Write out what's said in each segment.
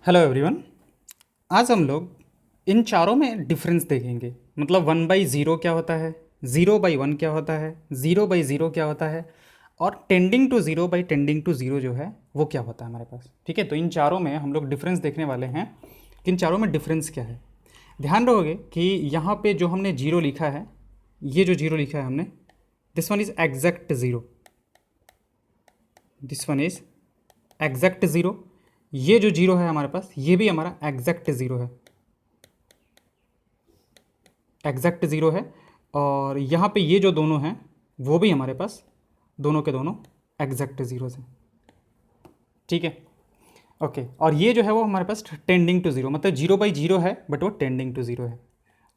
Hello everyone. आज हम लोग इन चारों में डिफरेंस देखेंगे। मतलब 1/0 क्या होता है, 0/1 क्या होता है, 0/0 क्या होता है, और टेंडिंग टू 0/10 जो है वो क्या होता है हमारे पास। ठीक है, तो इन चारों में हम लोग डिफरेंस देखने वाले हैं कि इन चारों में डिफरेंस क्या है। ध्यान रखोगे कि यहाँ पे जो हमने जीरो लिखा है, ये जो जीरो लिखा है हमने, this one is exact zero, this one is exact zero. ये जो जीरो है हमारे पास, ये भी हमारा एग्जैक्ट ज़ीरो है, एग्जैक्ट ज़ीरो है। और यहाँ पे ये जो दोनों हैं वो भी हमारे पास दोनों के दोनों एग्जैक्ट ज़ीरोज़ हैं। ठीक है, ओके। और ये जो है वो हमारे पास टेंडिंग टू ज़ीरो, मतलब 0/0 है बट वो टेंडिंग टू ज़ीरो है।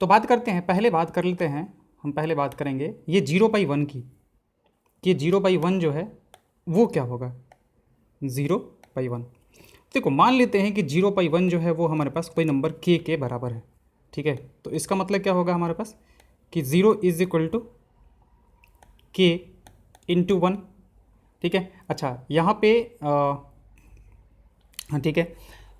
तो बात करते हैं, पहले बात कर लेते हैं, हम पहले बात करेंगे ये 0/1 की, कि 0/1 जो है वो क्या होगा, 0/1। देखो, मान लेते हैं कि 0/1 जो है वो हमारे पास कोई नंबर के बराबर है। ठीक है, तो इसका मतलब क्या होगा हमारे पास कि 0 = K × 1। ठीक है, अच्छा यहाँ पे हाँ ठीक है,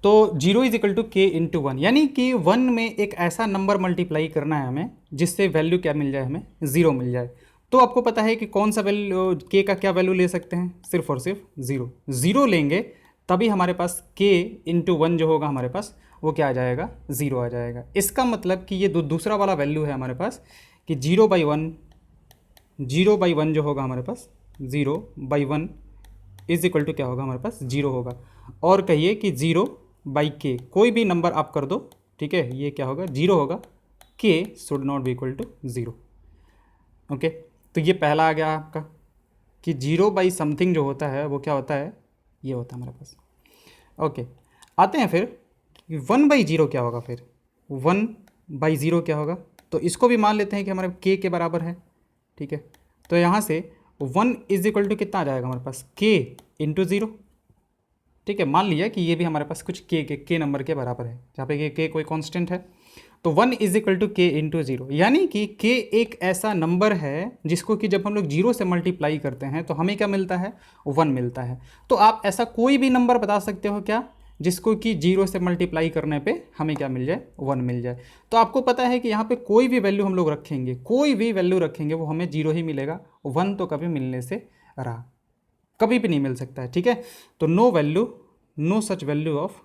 तो 0 = K × 1, यानी कि 1 में एक ऐसा नंबर मल्टीप्लाई करना है हमें जिससे वैल्यू क्या मिल जाए, हमें 0 मिल जाए। तो आपको पता है कि कौन सा वैल्यू के का क्या वैल्यू ले सकते हैं, सिर्फ और सिर्फ ज़ीरो लेंगे, तभी हमारे पास K × 1 जो होगा हमारे पास वो क्या आ जाएगा, 0 आ जाएगा। इसका मतलब कि ये दूसरा वाला वैल्यू है हमारे पास कि 0/1 जो होगा हमारे पास, 0/1 = क्या होगा हमारे पास, 0 होगा। और कहिए कि 0/K, कोई भी नंबर आप कर दो, ठीक है, ये क्या होगा, 0 होगा। K should not be equal to 0। Okay, तो ये पहला आ गया आपका कि 0/समथिंग जो होता है वो क्या होता है, ये होता है हमारे पास। ओके, आते हैं फिर 1/0 क्या होगा। फिर 1/0 क्या होगा, तो इसको भी मान लेते हैं कि हमारे के बराबर है। ठीक है, तो यहाँ से 1 = कितना आ जाएगा हमारे पास, K × 0। ठीक है, मान लिया कि ये भी हमारे पास कुछ के नंबर के बराबर है, जहाँ पे के कोई कांस्टेंट है। तो 1 = K × 0, यानी कि के एक ऐसा नंबर है जिसको कि जब हम लोग जीरो से मल्टीप्लाई करते हैं तो हमें क्या मिलता है, 1 मिलता है। तो आप ऐसा कोई भी नंबर बता सकते हो क्या, जिसको कि जीरो से मल्टीप्लाई करने पे हमें क्या मिल जाए, 1 मिल जाए। तो आपको पता है कि यहाँ पे कोई भी वैल्यू हम लोग रखेंगे, कोई भी वैल्यू रखेंगे वो हमें जीरो ही मिलेगा, 1 तो कभी मिलने से रहा, कभी भी नहीं मिल सकता है। ठीक है, तो no value, no such value of,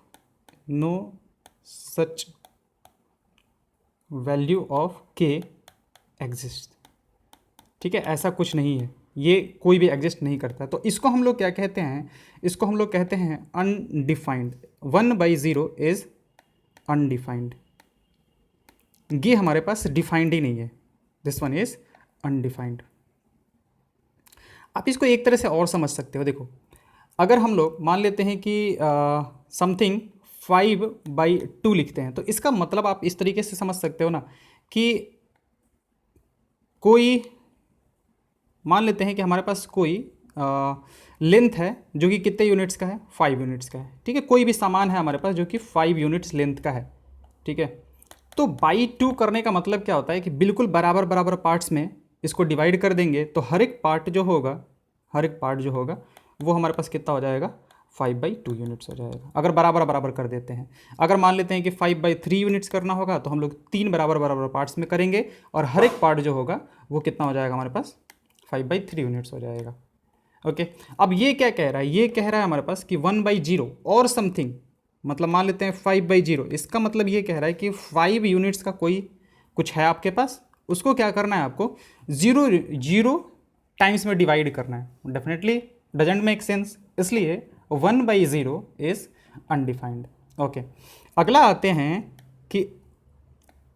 no such value of k exist. ठीक है, ऐसा कुछ नहीं है, ये कोई भी एग्जिस्ट नहीं करता। तो इसको हम लोग क्या कहते हैं, इसको हम लोग कहते हैं अनडिफाइंड। 1/0 इज अनडिफाइंड, ये हमारे पास डिफाइंड ही नहीं है, दिस वन इज अनडिफाइंड। आप इसको एक तरह से और समझ सकते हो। देखो, अगर हम लोग मान लेते हैं कि समथिंग 5/2 लिखते हैं, तो इसका मतलब आप इस तरीके से समझ सकते हो ना कि कोई, मान लेते हैं कि हमारे पास कोई लेंथ है जो कि कितने यूनिट्स का है, 5 यूनिट्स का है। ठीक है, कोई भी सामान है हमारे पास जो कि 5 यूनिट्स लेंथ का है। ठीक है, तो बाई 2 करने का मतलब क्या होता है कि बिल्कुल बराबर बराबर पार्ट्स में इसको डिवाइड कर देंगे, तो हर एक पार्ट जो होगा, हर एक पार्ट जो होगा वो हमारे पास कितना हो जाएगा, 5/2 यूनिट्स हो जाएगा, अगर बराबर बराबर कर देते हैं। अगर मान लेते हैं कि 5/3 यूनिट्स करना होगा तो हम लोग 3 बराबर बराबर पार्ट्स में करेंगे, और हर एक पार्ट जो होगा वो कितना हो जाएगा हमारे पास, 5/3 यूनिट्स हो जाएगा। ओके, अब ये क्या कह रहा है, ये कह रहा है हमारे पास कि 1/0 और समथिंग, मतलब मान लेते हैं 5/0, इसका मतलब ये कह रहा है कि 5 यूनिट्स का कोई कुछ है आपके पास, उसको क्या करना है आपको, जीरो जीरो टाइम्स में डिवाइड करना है। डेफिनेटली डजेंट मेक सेंस, इसलिए 1/0 इज अनडिफाइंड। ओके, अगला आते हैं कि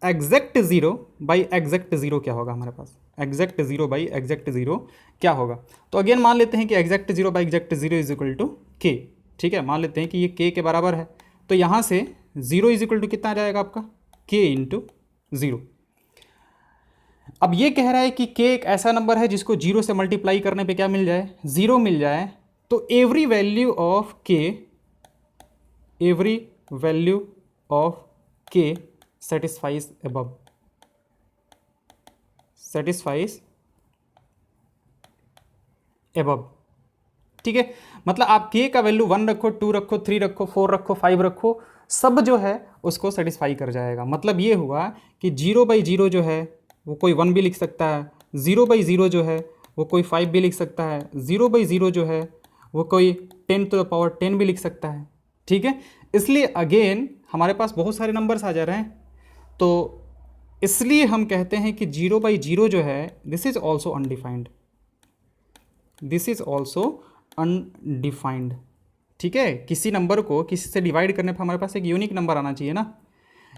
exact zero by exact zero क्या होगा हमारे पास, exact zero by exact zero क्या होगा। तो अगेन मान लेते हैं कि exact zero by exact zero is equal to k. ठीक है, मान लेते हैं कि ये के बराबर है, तो यहाँ से ज़ीरो इज इक्वल टू कितना आ जाएगा आपका, K × 0। अब ये कह रहा है कि के एक ऐसा नंबर है जिसको जीरो से मल्टीप्लाई करने पे क्या मिल जाए, 0 मिल जाए। तो एवरी वैल्यू ऑफ के, एवरी वैल्यू ऑफ के satisfies above, satisfies above। ठीक है, मतलब आप k का वैल्यू 1 रखो, 2 रखो, 3 रखो, 4 रखो, 5 रखो, सब जो है उसको सेटिस्फाई कर जाएगा। मतलब ये हुआ कि 0/0 जो है वो कोई 1 भी लिख सकता है, 0/0 जो है वो कोई 5 भी लिख सकता है, 0/0 जो है वो कोई 10⁻10 भी लिख सकता है। ठीक है, इसलिए अगेन हमारे पास बहुत सारे नंबर्स आ जा रहे हैं, तो इसलिए हम कहते हैं कि 0/0 जो है this is also undefined, this is also undefined. ठीक है, किसी नंबर को किसी से डिवाइड करने पर हमारे पास एक यूनिक नंबर आना चाहिए ना,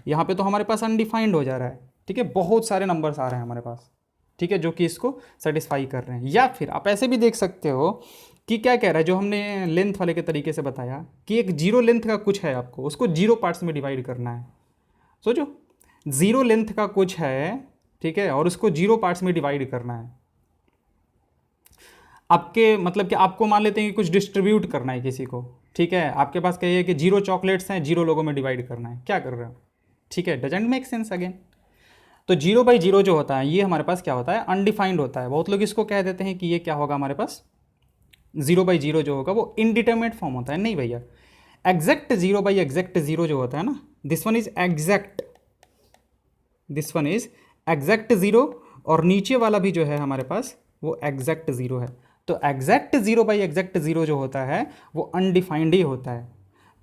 यहाँ पे तो हमारे पास अनडिफाइंड हो जा रहा है। ठीक है, बहुत सारे नंबर्स आ रहे हैं हमारे पास, ठीक है, जो कि इसको सेटिस्फाई कर रहे हैं। या फिर आप ऐसे भी देख सकते हो कि क्या कह रहा है, जो हमने लेंथ वाले के तरीके से बताया कि एक जीरो लेंथ का कुछ है, आपको उसको जीरो पार्ट्स में डिवाइड करना है। सोचो, जीरो लेंथ का कुछ है, ठीक है, और उसको जीरो पार्ट्स में डिवाइड करना है। आपके मतलब कि आपको मान लेते हैं कि कुछ डिस्ट्रीब्यूट करना है किसी को, ठीक है, आपके पास कहिए कि 0 चॉकलेट्स हैं, 0 लोगों में डिवाइड करना है, क्या कर रहे हो? ठीक है, डजेंट मेक सेंस अगेन। तो 0/0 जो होता है ये हमारे पास क्या होता है, अनडिफाइंड होता है। बहुत लोग इसको कह देते हैं कि ये क्या होगा हमारे पास, 0/0 जो होगा वो इनडिटरमिनेट फॉर्म होता है। नहीं भैया, एग्जैक्ट 0/0 जो होता है ना, this one is exact, this one is exact 0, और नीचे वाला भी जो है हमारे पास वो एग्जैक्ट 0 है। तो एग्जैक्ट 0/0 जो होता है वो अनडिफाइंड ही होता है।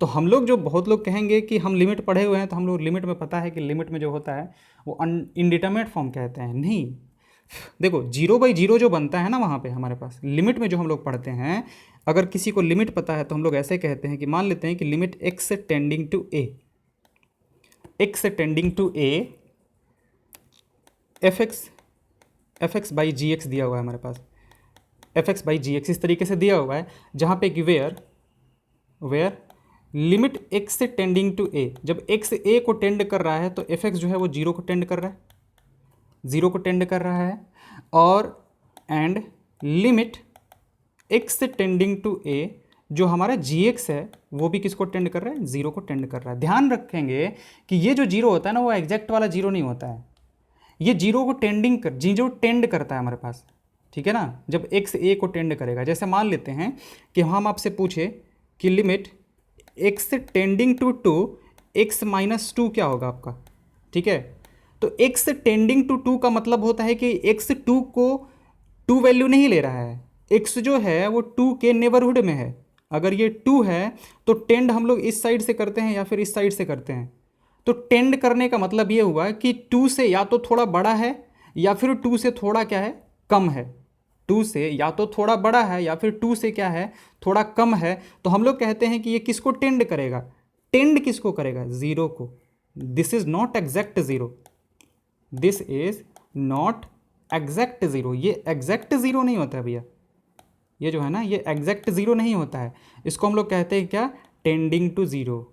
तो हम लोग जो बहुत लोग कहेंगे कि हम लिमिट पढ़े हुए हैं, तो हम लोग लिमिट में पता है कि लिमिट में जो होता है वो इनडिटरमिनेट फॉर्म कहते हैं। नहीं, देखो 0/0 जो बनता है ना वहाँ पे हमारे पास लिमिट में जो हम लोग पढ़ते हैं, अगर किसी को लिमिट पता है तो हम लोग ऐसे कहते हैं कि मान लेते हैं कि limit x tending to a, x tending to a fx/gx दिया हुआ है हमारे पास, fx/gx इस तरीके से दिया हुआ है, जहाँ पे कि वेयर लिमिट x से टेंडिंग टू a, जब x a को टेंड कर रहा है तो fx जो है वो 0 को टेंड कर रहा है, 0 को टेंड कर रहा है, और एंड लिमिट x से टेंडिंग टू a जो हमारा gx है वो भी किसको टेंड कर रहा है, 0 को टेंड कर रहा है। ध्यान रखेंगे कि ये जो 0 होता है ना वो एग्जैक्ट वाला 0 नहीं होता है, ये 0 को जीरो टेंड करता है हमारे पास। ठीक है ना, जब x a को टेंड करेगा, जैसे मान लेते हैं कि हम आपसे पूछे कि limit x tending to 2 x-2 क्या होगा आपका। ठीक है, तो x टेंडिंग टू 2 का मतलब होता है कि x 2 को 2 वैल्यू नहीं ले रहा है, x जो है वो 2 के नेबरहुड में है। अगर ये 2 है तो टेंड हम लोग इस साइड से करते हैं या फिर इस साइड से करते हैं। तो टेंड करने का मतलब ये हुआ कि 2 से या तो थोड़ा बड़ा है या फिर 2 से थोड़ा क्या है, कम है। 2 से या तो थोड़ा बड़ा है या फिर 2 से क्या है, थोड़ा कम है। तो हम लोग कहते हैं कि ये किसको टेंड करेगा, टेंड किसको करेगा, 0 को। This is not exact 0, this is not exact 0, ये एग्जैक्ट 0 नहीं होता है भैया, ये जो है ना ये एग्जैक्ट 0 नहीं होता है। इसको हम लोग कहते हैं क्या, tending to 0,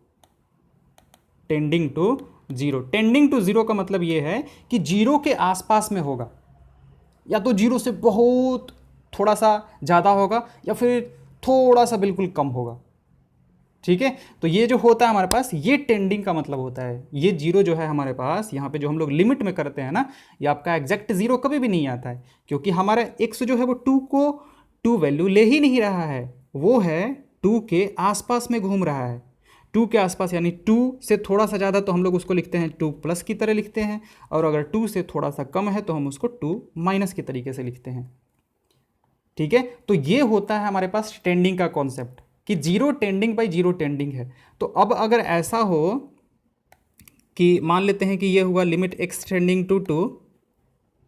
tending to 0। Tending to 0 का मतलब ये है कि 0 के आसपास में होगा, या तो 0 से बहुत थोड़ा सा ज़्यादा होगा या फिर थोड़ा सा बिल्कुल कम होगा। ठीक है, तो ये जो होता है हमारे पास ये टेंडिंग का मतलब होता है। ये 0 जो है हमारे पास यहाँ पे जो हम लोग लिमिट में करते हैं ना, ये आपका एग्जैक्ट 0 कभी भी नहीं आता है, क्योंकि हमारा x जो है वो 2 को 2 वैल्यू ले ही नहीं रहा है, वो है 2 के आसपास में घूम रहा है। 2 के आसपास यानी 2 से थोड़ा सा ज़्यादा तो हम लोग उसको लिखते हैं 2 प्लस की तरह लिखते हैं, और अगर 2 से थोड़ा सा कम है तो हम उसको 2 माइनस की तरीके से लिखते हैं। ठीक है, तो ये होता है हमारे पास टेंडिंग का कॉन्सेप्ट कि 0 टेंडिंग/0 टेंडिंग है। तो अब अगर ऐसा हो कि मान लेते हैं कि ये हुआ लिमिट x टेंडिंग टू 2,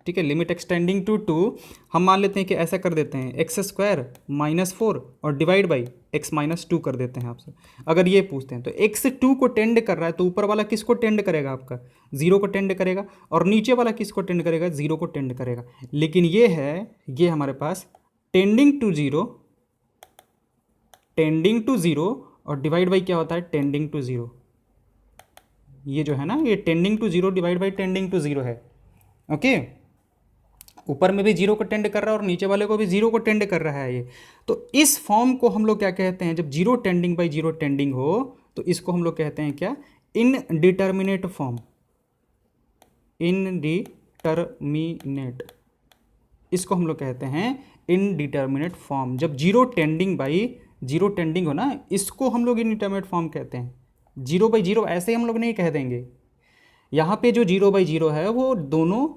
ठीक है, लिमिट x टेंडिंग टू 2, हम मान लेते हैं कि ऐसा कर देते हैं x² - 4 और डिवाइड बाई x-2 कर देते हैं आपसे। अगर ये पूछते हैं तो x 2 को टेंड कर रहा है तो ऊपर वाला किसको टेंड करेगा, आपका 0 को टेंड करेगा, और नीचे वाला किसको टेंड करेगा, 0 को टेंड करेगा। लेकिन ये है, ये हमारे पास टेंडिंग टू 0, टेंडिंग टू 0 और डिवाइड बाई क्या होता है, टेंडिंग टू 0। ये जो है ना ये tending to 0 divide by tending to 0 है। ओके, ऊपर में भी 0 को टेंड कर रहा है और नीचे वाले को भी 0 को टेंड कर रहा है ये। तो इस फॉर्म को हम लोग क्या कहते हैं, जब 0 टेंडिंग/0 टेंडिंग हो तो इसको हम लोग कहते हैं क्या, इनडिटरमिनेट फॉर्म, इनडिटरमिनेट, इसको हम लोग कहते हैं इनडिटर्मिनेट फॉर्म। जब zero tending by zero tending हो ना, इसको हम लोग इनडिटर्मिनेट फॉर्म कहते हैं। जीरो बाई जीरो ऐसे हम लोग नहीं कह देंगे। यहाँ पे जो जीरो बाई जीरो है वो दोनों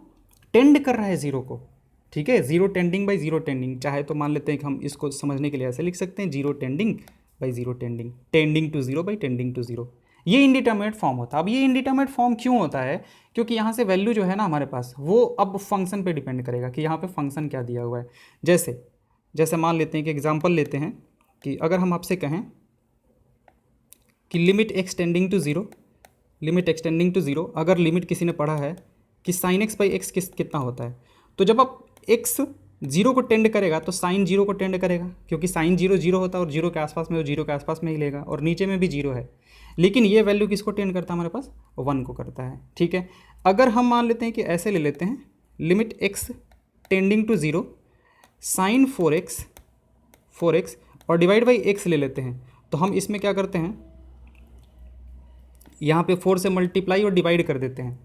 टेंड कर रहा है जीरो को, ठीक है। Zero tending by zero tending, चाहे तो मान लेते हैं कि हम इसको समझने के लिए ऐसे लिख सकते हैं, zero tending by zero tending, tending to zero by tending to zero. ये इनडिटर्मिनेट फॉर्म होता है। अब ये इनडिटर्मिनेट फॉर्म क्यों होता है? क्योंकि यहाँ से वैल्यू जो है ना हमारे पास, वो अब फंक्शन पे डिपेंड करेगा कि यहाँ पे फंक्शन क्या दिया हुआ है। जैसे जैसे मान लेते हैं कि एग्जांपल लेते हैं कि अगर हम आपसे कहें कि limit x tending to zero, limit x tending to zero, अगर लिमिट किसी ने पढ़ा है कि साइन एक्स बाई एक्स कितना होता है, तो जब आप एक्स जीरो को टेंड करेगा तो साइन जीरो को टेंड करेगा, क्योंकि साइन जीरो जीरो होता है और जीरो के आसपास में वो जीरो के आसपास में ही लेगा, और नीचे में भी जीरो है। लेकिन ये वैल्यू किसको टेंड करता है हमारे पास? वन को करता है, ठीक है। अगर हम मान लेते हैं कि ऐसे ले लेते हैं, limit x tending to zero sine four x और डिवाइड बाई एक्स ले लेते हैं, तो हम इसमें क्या करते हैं, यहाँ पे 4 से मल्टीप्लाई और डिवाइड कर देते हैं।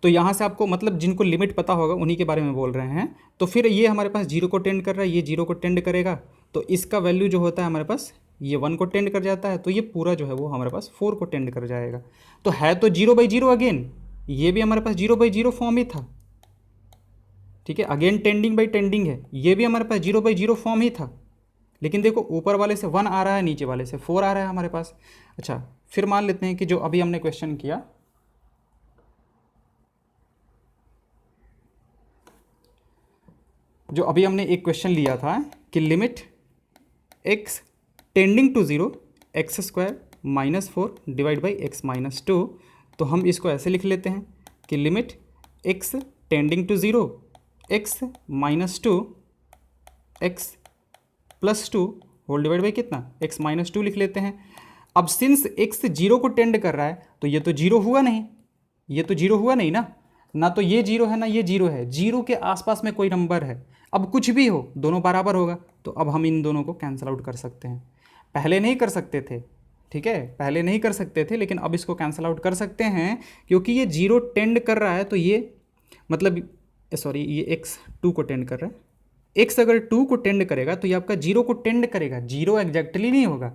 तो यहाँ से आपको मतलब जिनको लिमिट पता होगा उन्हीं के बारे में बोल रहे हैं। तो फिर ये हमारे पास जीरो को टेंड कर रहा है, ये जीरो को टेंड करेगा, तो इसका वैल्यू जो होता है हमारे पास ये 1 को टेंड कर जाता है, तो ये पूरा जो है वो हमारे पास 4 को टेंड कर जाएगा। तो है तो जीरो बाई जीरो अगेन, ये भी हमारे पास जीरो बाई जीरो फॉर्म ही था, ठीक है। अगेन टेंडिंग बाई टेंडिंग है, ये भी हमारे पास जीरो बाई जीरो फॉर्म ही था। लेकिन देखो ऊपर वाले से 1 आ रहा है, नीचे वाले से 4 आ रहा है हमारे पास। अच्छा, फिर मान लेते हैं कि जो अभी हमने क्वेश्चन किया, जो अभी हमने एक क्वेश्चन लिया था कि limit x tending to zero x square minus 4 divide by x minus 2, तो हम इसको ऐसे लिख लेते हैं कि limit x tending to zero x minus 2 x plus 2 whole divide by कितना, एक्स माइनस 2 लिख लेते हैं। अब सिंस एक्स जीरो को टेंड कर रहा है तो ये तो जीरो हुआ नहीं, ये तो जीरो हुआ नहीं ना तो ये जीरो है ना ये जीरो है, जीरो के आसपास में कोई नंबर है। अब कुछ भी हो दोनों बराबर होगा, तो अब हम इन दोनों को कैंसिल आउट कर सकते हैं। पहले नहीं कर सकते थे, ठीक है, पहले नहीं कर सकते थे, लेकिन अब इसको कैंसिल आउट कर सकते हैं क्योंकि ये जीरो टेंड कर रहा है। तो ये मतलब सॉरी, ये एक्स 2 को टेंड कर रहा है। एक्स अगर 2 को टेंड करेगा तो ये आपका जीरो को टेंड करेगा, जीरो एग्जैक्टली नहीं होगा।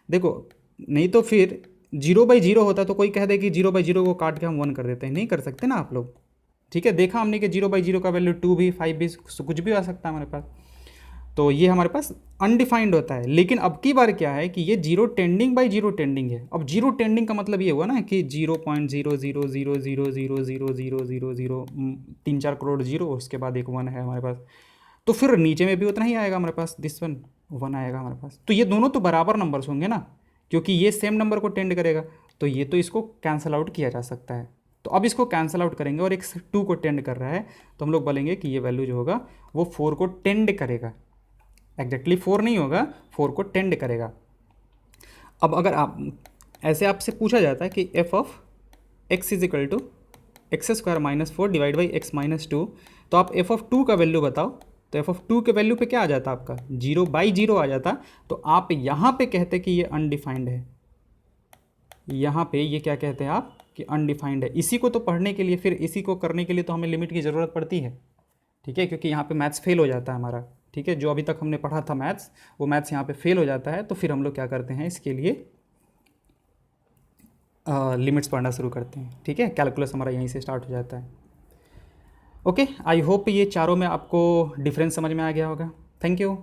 देखो नहीं तो फिर जीरो बाई जीरो होता तो कोई कह दे कि जीरो बाई जीरो को काट के हम 1 कर देते हैं, नहीं कर सकते ना आप लोग, ठीक है। देखा हमने कि जीरो बाई जीरो का वैल्यू 2 भी 5 भी कुछ भी आ सकता है हमारे पास। तो ये हमारे पास अनडिफाइंड होता है। लेकिन अब की बार क्या है कि ये zero tending by zero tending है। अब जीरो टेंडिंग का मतलब ये हुआ ना कि 0.000000000 3-4 करोड़ जीरो, उसके बाद एक 1 है हमारे पास, तो फिर नीचे में भी उतना ही आएगा हमारे पास, दिस 1 आएगा हमारे पास। तो ये दोनों तो बराबर नंबर्स होंगे ना, क्योंकि ये सेम नंबर को टेंड करेगा, तो ये तो इसको कैंसिल आउट किया जा सकता है। तो अब इसको कैंसिल आउट करेंगे और एक्स 2 को टेंड कर रहा है, तो हम लोग बोलेंगे कि ये वैल्यू जो होगा वो 4 को टेंड करेगा, एग्जैक्टली 4 नहीं होगा, 4 को टेंड करेगा। अब अगर आप ऐसे आपसे पूछा जाता है कि f of x is equal to x square minus 4 divide by x minus 2, तो आप एफ ऑफ 2 का वैल्यू बताओ, तो एफ ऑफ 2 के वैल्यू पे क्या आ जाता आपका, जीरो बाई जीरो आ जाता। तो आप यहाँ पे कहते कि ये अनडिफाइंड है, यहाँ पे ये क्या कहते हैं आप कि अनडिफाइंड है। इसी को तो पढ़ने के लिए, फिर इसी को करने के लिए तो हमें लिमिट की ज़रूरत पड़ती है, ठीक है, क्योंकि यहाँ पे मैथ्स फेल हो जाता है हमारा, ठीक है। जो अभी तक हमने पढ़ा था मैथ्स, वो मैथ्स यहाँ पे फेल हो जाता है, तो फिर हम लोग क्या करते हैं, इसके लिए लिमिट्स पढ़ना शुरू करते हैं, ठीक है। कैलकुलस हमारा यहीं से स्टार्ट हो जाता है। ओके, आई होप ये चारों में आपको डिफरेंस समझ में आ गया होगा। Thank you.